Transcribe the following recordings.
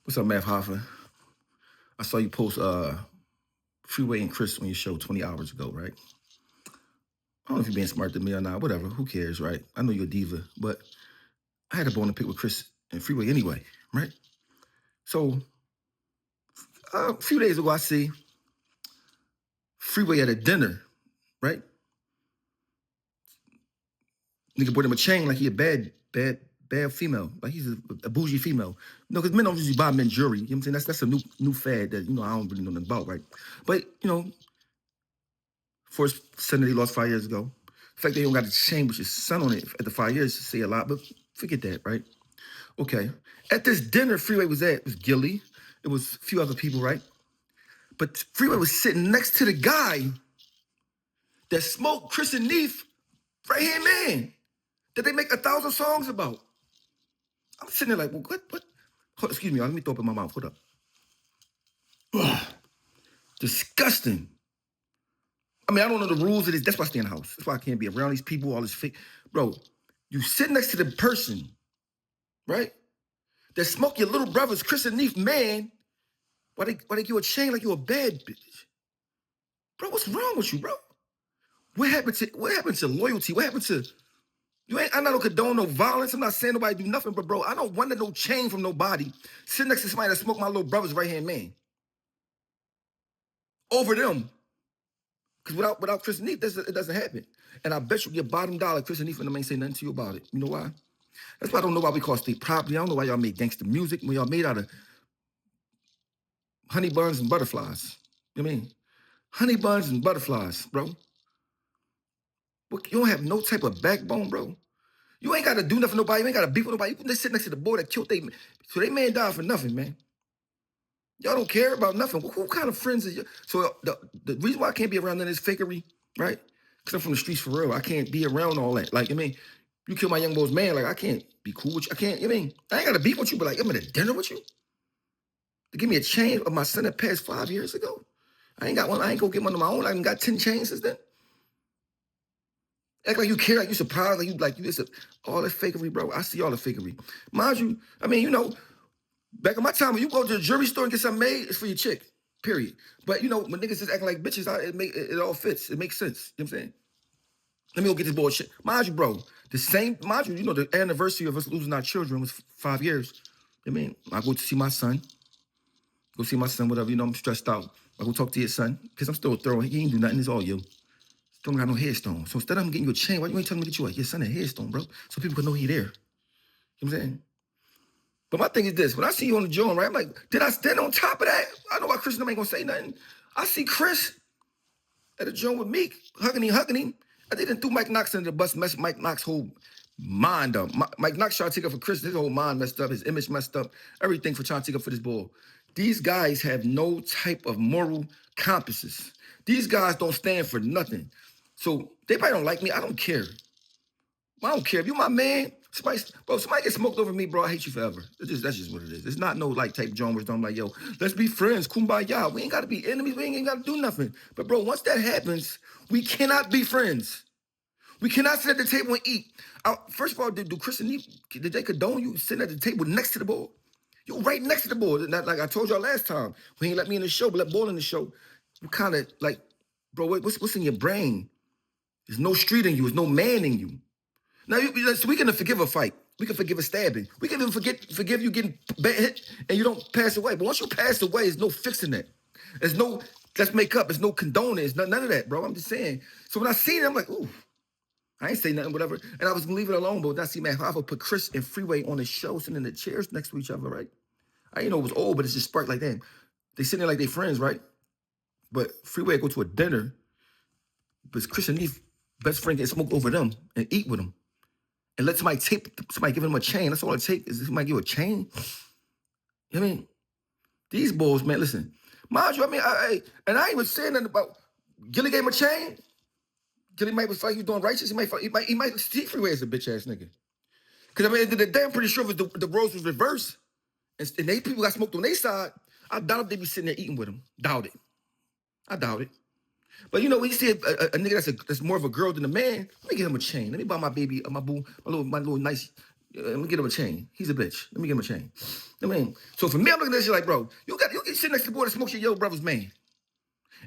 What's up, Math Hoffa? I saw you post Freeway and Chris on your show 20 hours ago, right? I don't know if you're being smart than me or not. Whatever. Who cares, right? I know you're a diva, but I had a bone to pick with Chris and Freeway anyway, right? So a few days ago, I see Freeway at a dinner, right? Nigga bought him a chain like he a bad female. Like he's a bougie female. No, because men don't usually buy men jewelry. You know what I'm saying? That's a new fad that, I don't really know nothing about, right? But, for his son that he lost 5 years ago, the fact that he don't got a chain with his son on it at the 5 years say a lot, but forget that, right? Okay. At this dinner Freeway was at, it was Gillie. It was a few other people, right? But Freeway was sitting next to the guy that smoked Chris and Neef, right hand man, that they make 1,000 songs about. I'm sitting there like, well, what? Hold, excuse me, let me throw up in my mouth. Hold up. Ugh. Disgusting. I mean, I don't know the rules of this. That's why I stay in the house. That's why I can't be around these people, all this fake. Bro, you sit next to the person, right, that smoke your little brother's Chris and Neef man, why they give you a chain like you a bad bitch? Bro, what's wrong with you, bro? What happened to loyalty? What happened to I'm not gonna condone no violence. I'm not saying nobody do nothing, but bro, I don't want no chain from nobody. Sit next to somebody that smoked my little brother's right-hand man. Over them. Because without Chris and Neef, it doesn't happen. And I bet you get bottom dollar, Chris and Neef and them ain't say nothing to you about it. You know why? That's why I don't know why we call state property. I don't know why y'all made gangster music when y'all made out of honey buns and butterflies. You know what I mean? Honey buns and butterflies, bro. You don't have no type of backbone, bro. You ain't got to do nothing for nobody. You ain't got to beef with nobody. You can just sit next to the boy that killed so they man died for nothing, man. Y'all don't care about nothing. Who kind of friends is you? So the reason why I can't be around this fakery, right? Because I'm from the streets for real. I can't be around all that. Like, you kill my young boy's man, like, I can't be cool with you. I can't, I ain't got to beef with you, but like, I'm at a dinner with you? To give me a chain of my son that passed 5 years ago? I ain't got one. I ain't gonna get one of my own. I ain't got 10 chains since then. Act like you care, like you surprised, all that fakery, bro. I see all the fakery. Mind you, back in my time, when you go to the jewelry store and get something made, it's for your chick, period. But, when niggas just acting like bitches, it all fits. It makes sense. You know what I'm saying? Let me go get this bullshit. Mind you, bro, the anniversary of us losing our children was 5 years. I go to see my son. Whatever, I'm stressed out. I go talk to your son, because I'm still throwing. He ain't do nothing. It's all you. Don't got no headstone. So instead of him getting you a chain, why you ain't telling me to get your son a headstone, bro? So people can know he there. You know what I'm saying? But my thing is this. When I see you on the joint, right, I'm like, did I stand on top of that? I know why Chris and them ain't gonna say nothing. I see Chris at a joint with Meek, hugging him. I didn't threw Mike Knox under the bus, messed Mike Knox's whole mind up. Mike Knox tried to take up for Chris. His whole mind messed up. His image messed up. Everything for trying to take up for this boy. These guys have no type of moral compasses. These guys don't stand for nothing. So they probably don't like me. I don't care. I don't care. If you my man, somebody gets smoked over me, bro, I hate you forever. That's just what it is. It's not no type John where I'm like, yo, let's be friends, kumbaya. We ain't got to be enemies. We ain't got to do nothing. But bro, once that happens, we cannot be friends. We cannot sit at the table and eat. First of all, do Chris and Neef, did they condone you sitting at the table next to the board? You right next to the board. Like I told y'all last time, when he let me in the show, but let Ball in the show, you kind of like, bro, what's in your brain? There's no street in you. There's no man in you. Now, we can forgive a fight. We can forgive a stabbing. We can even forgive you getting hit and you don't pass away. But once you pass away, there's no fixing that. There's no, let's make up. There's no condoning. There's none of that, bro. I'm just saying. So when I seen it, I'm like, ooh, I ain't say nothing, whatever. And I was going to leave it alone. But when I see man, Hoffa put Chris and Freeway on the show, sitting in the chairs next to each other, right? I didn't know it was old, but it's just sparked like that. They sitting there like they friends, right? But Freeway go to a dinner, but Chris and Neef, best friend, get smoked over them and eat with them. And let somebody give them a chain. That's all it takes is somebody give you a chain. You know what I mean? These boys, man, listen. Mind you, I ain't even saying nothing about Gillie gave him a chain. Gillie might was like he was doing righteous. He might see Freeway as a bitch ass nigga. Because at the end of the day, I'm pretty sure if the roles was reversed and they people got smoked on their side, I doubt if they be sitting there eating with them. Doubt it. I doubt it. But when you see a nigga that's more of a girl than a man, let me give him a chain. Let me buy my baby, my little nice Let me get him a chain. He's a bitch. Let me get him a chain. I mean, so for me, I'm looking at this shit like, bro, you get sitting next to the boy that smokes your brother's man.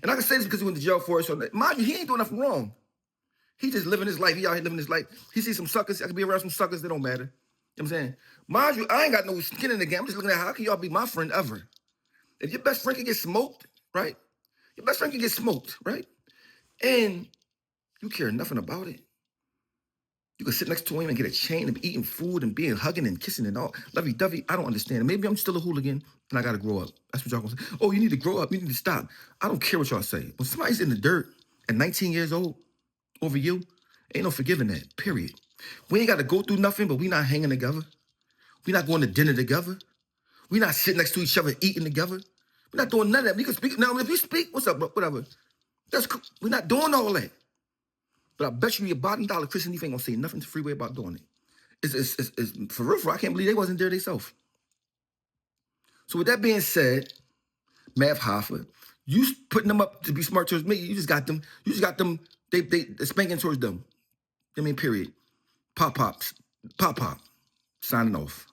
And I can say this because he went to jail for it. So mind you, he ain't doing nothing wrong. He just living his life. He out here living his life. He sees some suckers. I can be around some suckers that don't matter. You know what I'm saying? Mind you, I ain't got no skin in the game. I'm just looking at how can y'all be my friend ever? If your best friend can get smoked, right? Your best friend can get smoked, right? And you care nothing about it. You can sit next to him and get a chain and be eating food and being hugging and kissing and all. Lovey-dovey, I don't understand. Maybe I'm still a hooligan and I got to grow up. That's what y'all gonna say. Oh, you need to grow up. You need to stop. I don't care what y'all say. When somebody's in the dirt at 19 years old over you, ain't no forgiving that, period. We ain't got to go through nothing, but we not hanging together. We not going to dinner together. We not sitting next to each other eating together. We're not doing none of that. We can speak. Now, if you speak, what's up, bro? Whatever. That's cool. We're not doing all that. But I bet you your bottom dollar Christian Leaf ain't gonna say nothing to Freeway about doing it. It's for real, I can't believe they wasn't there themselves. So with that being said, Mav Hoffa, you putting them up to be smart towards me, you just got them, they spanking towards them. I mean, period. Pop, signing off.